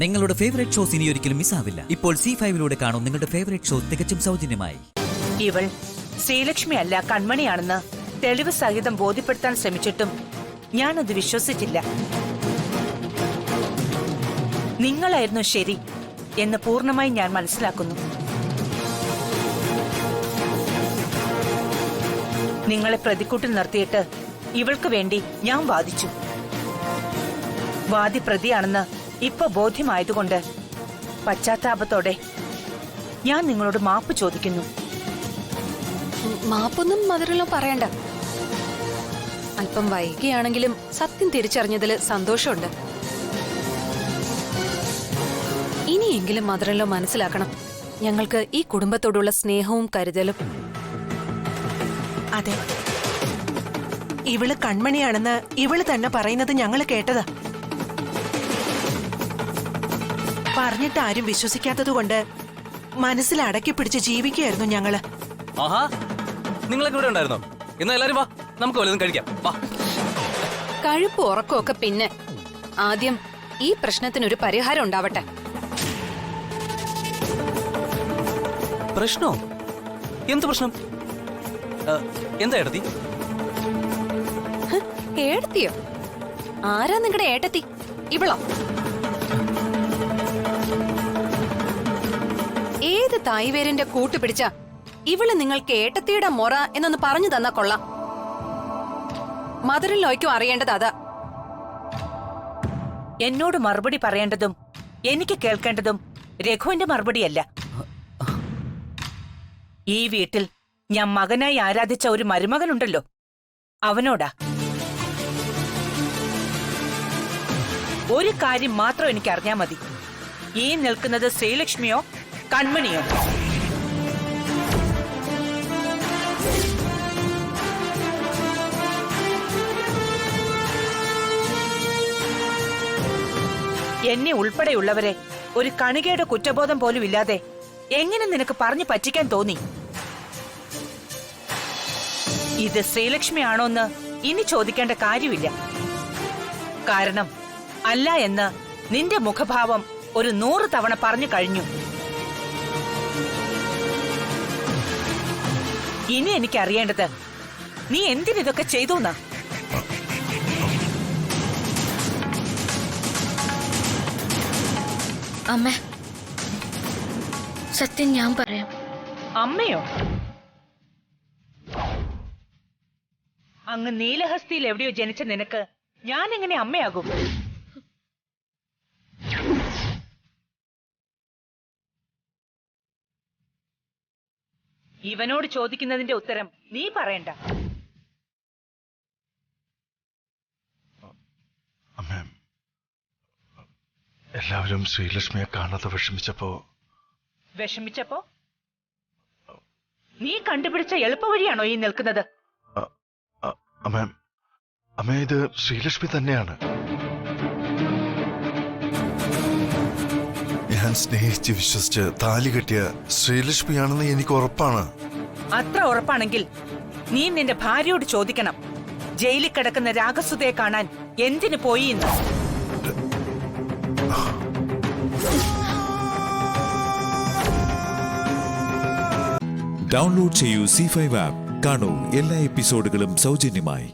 നിങ്ങളുടെ favourite shows ഇനി ഒരിക്കലും മിസ്സാവില്ല. ഇപ്പോൾ C5 കാണും നിങ്ങളുടെ ഫേവറേറ്റ് ഷോ തികച്ചും സൗജന്യമായി. ഇവൾ ശ്രീലക്ഷ്മി അല്ല കൺമണിയാണെന്ന് തെളിവ് സഹിതം ബോധ്യപ്പെടുത്താൻ ശ്രമിച്ചിട്ടും ഞാനത് വിശ്വസിച്ചില്ല. നിങ്ങളായിരുന്നു ശരി എന്ന് പൂർണ്ണമായി ഞാൻ മനസ്സിലാക്കുന്നു. നിങ്ങളെ പ്രതിക്കൂട്ടിൽ നിർത്തിയിട്ട് ഇവൾക്ക് വേണ്ടി ഞാൻ വാദിച്ചു. വാദി പ്രതിയാണെന്ന് ഇപ്പൊ ബോധ്യമായതുകൊണ്ട് പശ്ചാത്താപത്തോടെ ഞാൻ നിങ്ങളോട് മാപ്പ് ചോദിക്കുന്നു. മാപ്പൊന്നും മധുരല്ലോ പറയണ്ട. അല്പം വൈകിയാണെങ്കിലും സത്യം തിരിച്ചറിഞ്ഞതിൽ സന്തോഷമുണ്ട്. ഇനിയെങ്കിലും മധുരല്ലോ മനസ്സിലാക്കണം, ഞങ്ങൾക്ക് ഈ കുടുംബത്തോടുള്ള സ്നേഹവും കരുതലും. അതെ, ഇവള് കൺമണിയാണെന്ന് ഇവള് തന്നെ പറയുന്നത് ഞങ്ങള് കേട്ടതാ. പറഞ്ഞിട്ട് ആരും വിശ്വസിക്കാത്തതുകൊണ്ട് മനസ്സിൽ അടക്കി പിടിച്ച് ജീവിക്കുകയായിരുന്നു ഞങ്ങള്. ആഹാ, നിങ്ങളൊക്കെ ഇവിടെ ഉണ്ടായിരുന്നോ? എന്നാ എല്ലാരും വാ, നമുക്ക് വല്ലതും കഴിക്കാം. വാ. കഴുപ്പ് ഉറക്കമൊക്കെ പിന്നെ. ആദ്യം ഈ പ്രശ്നത്തിനൊരു പരിഹാരം ഉണ്ടാവട്ടെ. പ്രശ്നോ? എന്ത് പ്രശ്നം? എന്താ ഏട്ടത്തി? ഏടത്തിയോ? ആരാ നിങ്ങളുടെ ഏട്ടത്തി? ഇവളോ? ഏത് തായ്വേരിന്റെ കൂട്ടുപിടിച്ച ഇവള് നിങ്ങൾക്ക് ഏട്ടത്തിയുടെ മൊറ എന്നൊന്ന് പറഞ്ഞു തന്നാ കൊള്ളാം. മദറിലോയ്ക്കും അറിയേണ്ടത് അതാ. എന്നോട് മറുപടി പറയേണ്ടതും എനിക്ക് കേൾക്കേണ്ടതും രഘുവിന്റെ മറുപടിയല്ല. ഈ വീട്ടിൽ ഞാൻ മകനായി ആരാധിച്ച ഒരു മരുമകനുണ്ടല്ലോ, അവനോടാ. ഒരു കാര്യം മാത്രം എനിക്ക് അറിഞ്ഞാ മതി, ഈ നിൽക്കുന്നത് ശ്രീലക്ഷ്മിയോ കൺമണിയോ? എന്നെ ഉൾപ്പെടെയുള്ളവരെ ഒരു കണികയുടെ കുറ്റബോധം പോലും ഇല്ലാതെ എങ്ങനെ നിനക്ക് പറഞ്ഞു പറ്റിക്കാൻ തോന്നി? ഇത് ശ്രീലക്ഷ്മി ആണോന്ന് ഇനി ചോദിക്കേണ്ട കാര്യമില്ല. കാരണം അല്ല എന്ന് നിന്റെ മുഖഭാവം ഒരു 100 തവണ പറഞ്ഞു കഴിഞ്ഞു. ഇനി എനിക്കറിയേണ്ടത് നീ എന്തിനിതൊക്കെ ചെയ്തുന്നാ. അമ്മ, സത്യം ഞാൻ പറയാം. അമ്മയോ? അങ്ങ് നീലഹസ്തിയിൽ എവിടെയോ ജനിച്ച നിനക്ക് ഞാൻ എങ്ങനെ അമ്മയാകും? ഇവനോട് ചോദിക്കുന്നതിന്റെ ഉത്തരം നീ പറയണ്ട. അമ്മേ, എല്ലാവരും ശ്രീലക്ഷ്മിയെ കാണാതെ വിഷമിച്ചപ്പോ നീ കണ്ടുപിടിച്ച എളുപ്പവഴിയാണോ ഈ നിൽക്കുന്നത്? അമ്മേ, ഇത് ശ്രീലക്ഷ്മി തന്നെയാണ്. ഞാൻ സ്നേഹിച്ച് വിശ്വസിച്ച് താലി കെട്ടിയ ശ്രീലക്ഷ്മിയാണെന്ന് എനിക്ക് ഉറപ്പാണ്. അത്ര ഉറപ്പാണെങ്കിൽ നീ നിന്റെ ഭാര്യയോട് ചോദിക്കണം, ജയിലിൽ കിടക്കുന്ന രാഗസുതയെ കാണാൻ എന്തിനു പോയി എന്ന്. ഡൗൺലോഡ് ചെയ്യൂ C5 ആപ്പ്. കാണൂ എല്ലാ എപ്പിസോഡുകളും സൗജന്യമായി.